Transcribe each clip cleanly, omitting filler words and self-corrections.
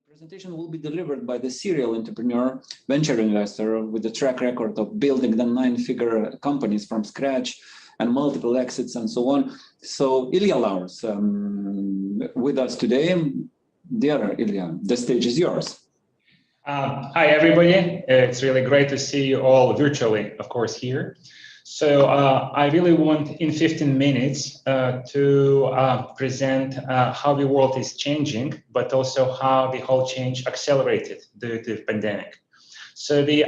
Presentation will be delivered by the serial entrepreneur, venture investor with a track record of building the 9-figure companies from scratch and multiple exits and so on. So Ilja Laurs with us today. Dear Ilja, the stage is yours. Hi, everybody. It's really great to see you all virtually, of course, here. So I really want in 15 minutes to present how the world is changing, but also how the whole change accelerated due to the pandemic. So the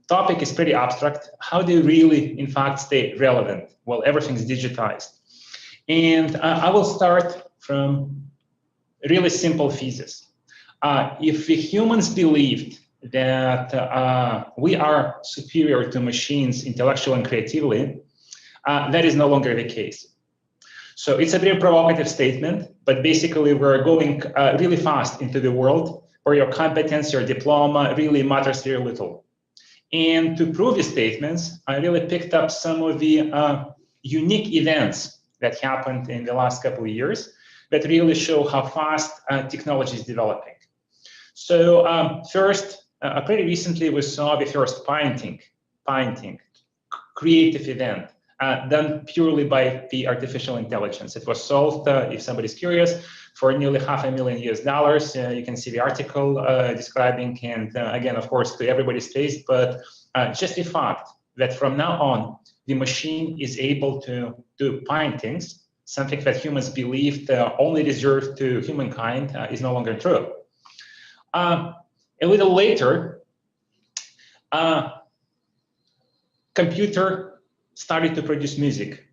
topic is pretty abstract. How do you really, in fact, stay relevant? Well, everything's digitized. And I will start from a really simple thesis. If the humans believed that we are superior to machines intellectually and creatively, that is no longer the case. So it's a very provocative statement, but basically we're going really fast into the world where your competence, your diploma really matters very little. And to prove these statements, I really picked up some of the unique events that happened in the last couple of years that really show how fast technology is developing. So first, pretty recently we saw the first painting, creative event done purely by the artificial intelligence. It was sold, if somebody's curious, for nearly $500,000 US. You can see the article describing, and again, of course, to everybody's taste, but just the fact that from now on, the machine is able to do paintings, something that humans believed only reserved to humankind, is no longer true. A little later, computer started to produce music.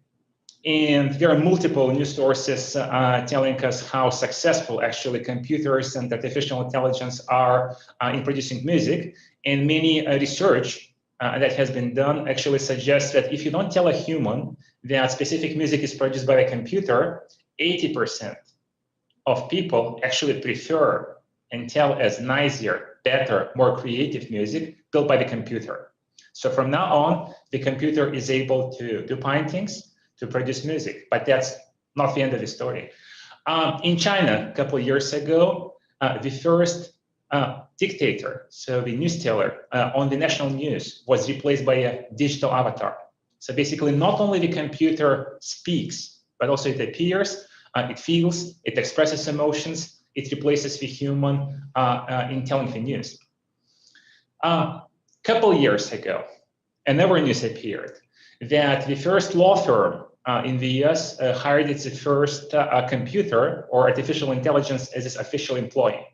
And there are multiple news sources telling us how successful actually computers and artificial intelligence are in producing music. And many research that has been done actually suggests that if you don't tell a human that specific music is produced by a computer, 80% of people actually prefer and tell as nicer, better, more creative music built by the computer. So from now on, the computer is able to do paintings, to produce music, but that's not the end of the story. In China, a couple of years ago, the first dictator, so the news teller on the national news was replaced by a digital avatar. So basically not only the computer speaks, but also it appears, it feels, it expresses emotions, it replaces the human in telling the news. Couple years ago, another news appeared that the first law firm in the US hired its first computer or artificial intelligence as its official employee,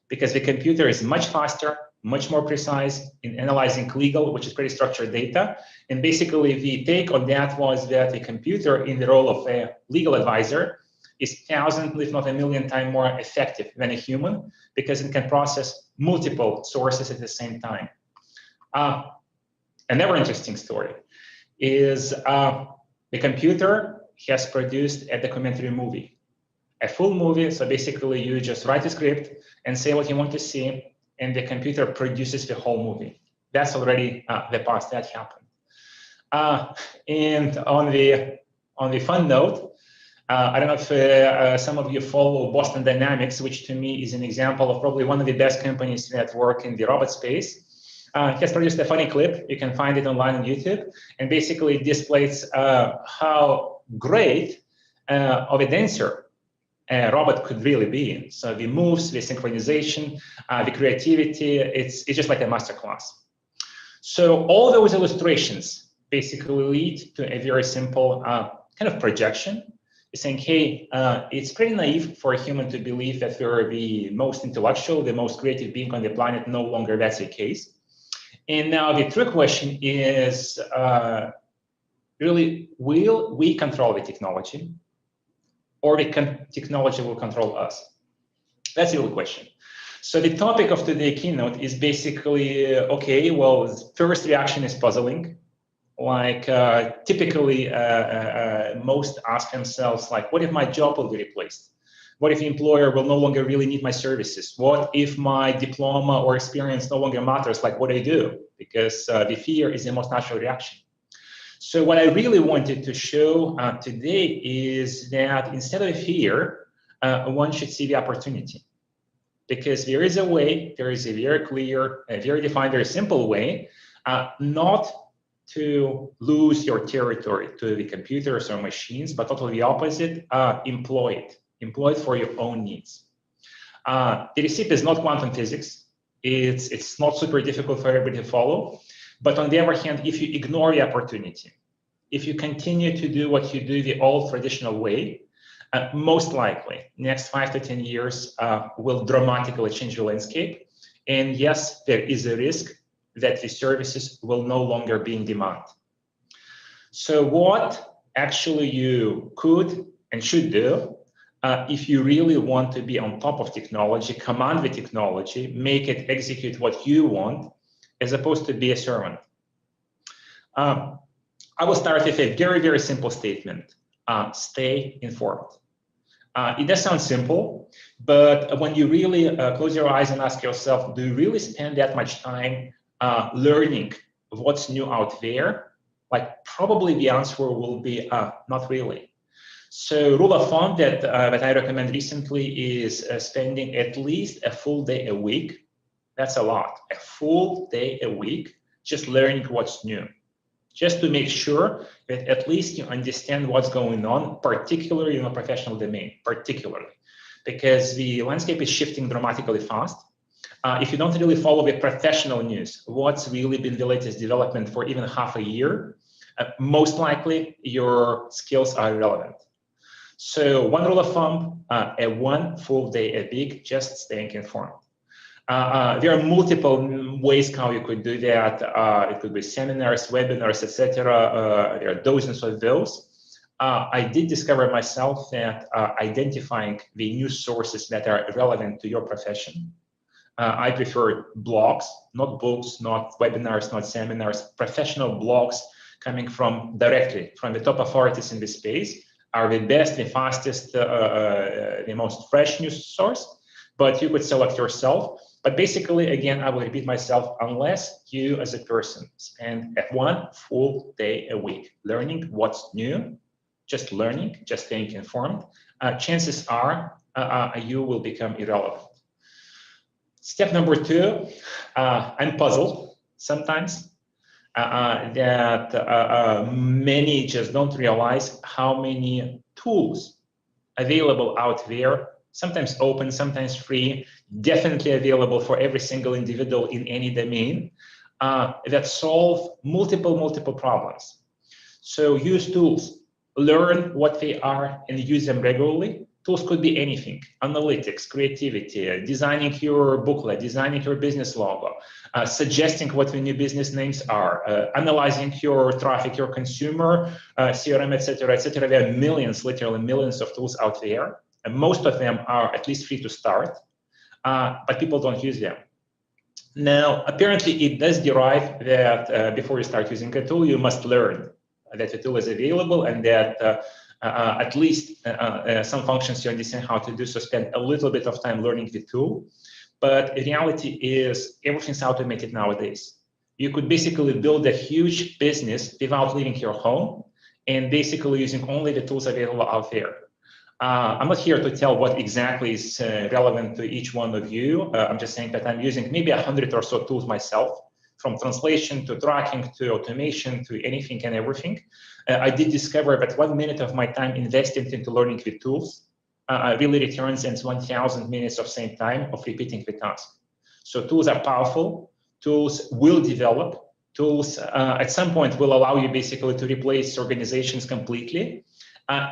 because the computer is much faster, much more precise in analyzing legal, which is pretty structured data. And basically the take on that was that the computer in the role of a legal advisor is 1,000, if not 1,000,000 times more effective than a human, because it can process multiple sources at the same time. Another interesting story is the computer has produced a documentary movie, a full movie. So basically you just write a script and say what you want to see, and the computer produces the whole movie. That's already the past, that happened. And on the fun note, I don't know if some of you follow Boston Dynamics, which to me is an example of probably one of the best companies that work in the robot space. It has produced a funny clip. You can find it online on YouTube, and basically it displays how great of a dancer a robot could really be. So the moves, the synchronization, the creativity, it's just like a masterclass. So all those illustrations basically lead to a very simple kind of projection, saying, hey, it's pretty naive for a human to believe that we're the most intellectual, the most creative being on the planet. No longer that's the case. And now the true question is, really, will we control the technology, or the technology will control us? That's the real question. So the topic of today's keynote is basically, okay, well, first reaction is puzzling. Like typically most ask themselves, like, what if my job will be replaced? What if the employer will no longer really need my services? What if my diploma or experience no longer matters? Like, what do I do? Because the fear is the most natural reaction. So what I really wanted to show today is that instead of fear, one should see the opportunity. because there is a way, there is a very clear, a very defined, very simple way not to lose your territory to the computers or machines, but totally the opposite, employ it for your own needs. The recipe is not quantum physics. It's not super difficult for everybody to follow. But on the other hand, if you ignore the opportunity, if you continue to do what you do the old traditional way, most likely next 5 to 10 years will dramatically change the landscape. And yes, there is a risk that the services will no longer be in demand. So what actually you could and should do if you really want to be on top of technology, command the technology, make it execute what you want, as opposed to be a servant. I will start with a very, very simple statement. Stay informed. It does sound simple, but when you really close your eyes and ask yourself, do you really spend that much time learning what's new out there? Like, probably the answer will be not really. So rule of thumb that I recommend recently is spending at least a full day a week. That's a lot. A full day a week just learning what's new, just to make sure that at least you understand what's going on, particularly in a professional domain, particularly because the landscape is shifting dramatically fast. If you don't really follow the professional news, what's really been the latest development for even half a year, most likely your skills are irrelevant. So one rule of thumb, a one full day a week, just staying informed. There are multiple ways how you could do that. It could be seminars, webinars, etc. There are dozens of those. I did discover myself that identifying the news sources that are relevant to your profession. I prefer blogs, not books, not webinars, not seminars. Professional blogs coming from directly from the top authorities in the space are the best, the fastest, the most fresh news source, but you could select yourself. But basically, again, I will repeat myself, unless you as a person spend one full day a week learning what's new, just learning, just staying informed, chances are you will become irrelevant. Step number 2, I'm puzzled sometimes that many just don't realize how many tools available out there, sometimes open, sometimes free, definitely available for every single individual in any domain, that solve multiple problems. So use tools, learn what they are and use them regularly. Tools could be anything: analytics, creativity, designing your booklet, designing your business logo, suggesting what the new business names are, analyzing your traffic, your consumer, CRM, etc., etc. There are millions, literally millions of tools out there, and most of them are at least free to start, but people don't use them. Now, apparently, it does derive that before you start using a tool, you must learn that the tool is available and that at least some functions you understand how to do, so spend a little bit of time learning the tool. But the reality is everything's automated nowadays. You could basically build a huge business without leaving your home and basically using only the tools available out there. I'm not here to tell what exactly is relevant to each one of you. I'm just saying that I'm using maybe 100 or so tools myself, from translation to tracking to automation to anything and everything. I did discover that 1 minute of my time invested into learning the tools really returns into 1,000 minutes of same time of repeating the task. So tools are powerful. Tools will develop. Tools at some point will allow you basically to replace organizations completely.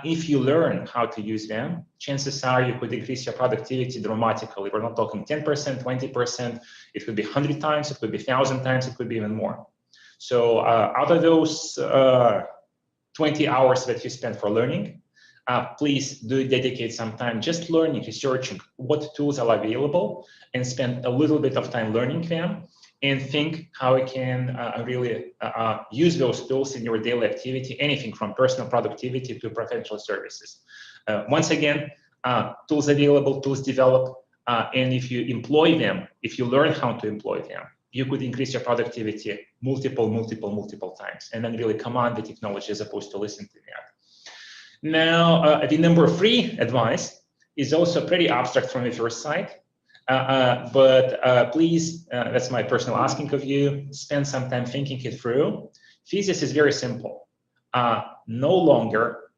If you learn how to use them, chances are you could increase your productivity dramatically. We're not talking 10%, 20%. It could be 100 times, it could be 1,000 times, it could be even more. So out of those 20 hours that you spend for learning, please do dedicate some time just learning, researching what tools are available, and spend a little bit of time learning them, and think how you can really use those tools in your daily activity, anything from personal productivity to professional services. Once again, tools available, tools develop, and if you employ them, if you learn how to employ them, you could increase your productivity multiple times, and then really command the technology as opposed to listen to that. Now, the number 3 advice is also pretty abstract from the first side. But please, that's my personal asking of you, spend some time thinking it through. Thesis is very simple. No longer,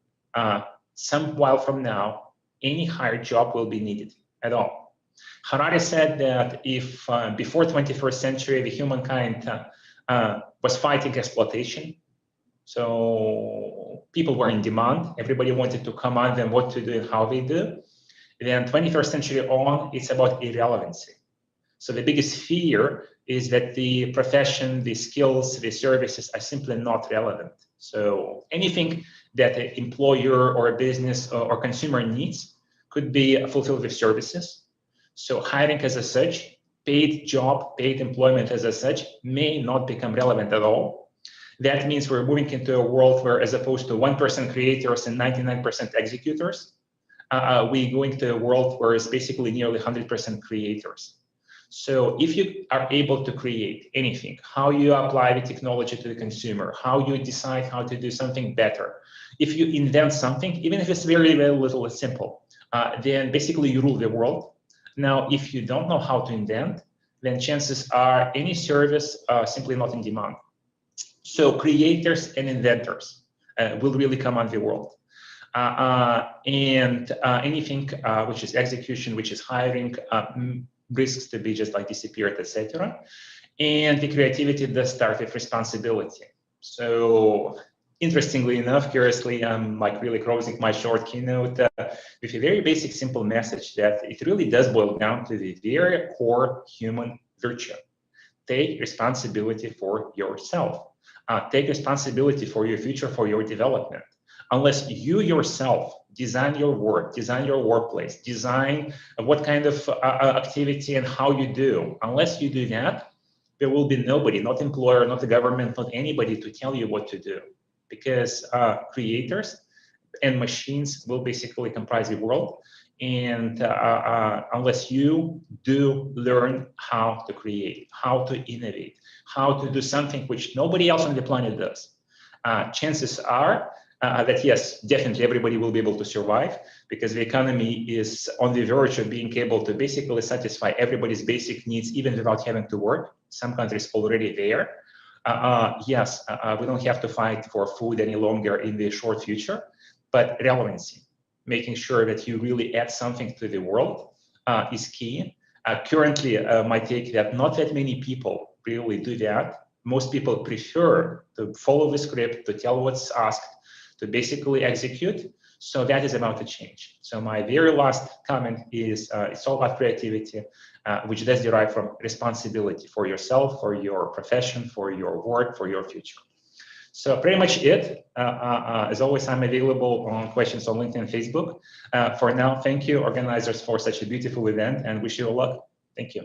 some while from now, any higher job will be needed at all. Harari said that if before 21st century, the humankind was fighting exploitation, so people were in demand, everybody wanted to command them what to do and how they do. Then 21st century on, it's about irrelevancy. So the biggest fear is that the profession, the skills, the services are simply not relevant. So anything that an employer or a business or consumer needs could be fulfilled with services. So hiring as a such, paid job, paid employment as a such may not become relevant at all. That means we're moving into a world where, as opposed to 1% creators and 99% executors, we're going to a world where it's basically nearly 100% creators. So if you are able to create anything, how you apply the technology to the consumer, how you decide how to do something better, if you invent something, even if it's very, very little, it's simple, then basically you rule the world. Now, if you don't know how to invent, then chances are any service simply not in demand. So creators and inventors will really command the world. And anything which is execution, which is hiring, risks to be just like disappeared, etc. And the creativity does start with responsibility. So interestingly enough, curiously, I'm like really closing my short keynote with a very basic, simple message that it really does boil down to the very core human virtue. Take responsibility for yourself. Take responsibility for your future, for your development. Unless you yourself design your work, design your workplace, design what kind of activity and how you do, unless you do that, there will be nobody, not employer, not the government, not anybody to tell you what to do. Because creators and machines will basically comprise the world. And unless you do learn how to create, how to innovate, how to do something which nobody else on the planet does, chances are that yes, definitely everybody will be able to survive, because the economy is on the verge of being able to basically satisfy everybody's basic needs even without having to work. Some countries already there. Yes, we don't have to fight for food any longer in the short future, but relevancy, making sure that you really add something to the world is key. Currently, my take that not that many people really do that. Most people prefer to follow the script, to tell what's asked, to basically execute. So that is about to change. So my very last comment is it's all about creativity, which does derive from responsibility for yourself, for your profession, for your work, for your future. So pretty much it. As always, I'm available on questions on LinkedIn and Facebook. For now, thank you, organizers, for such a beautiful event, and wish you all luck. Thank you.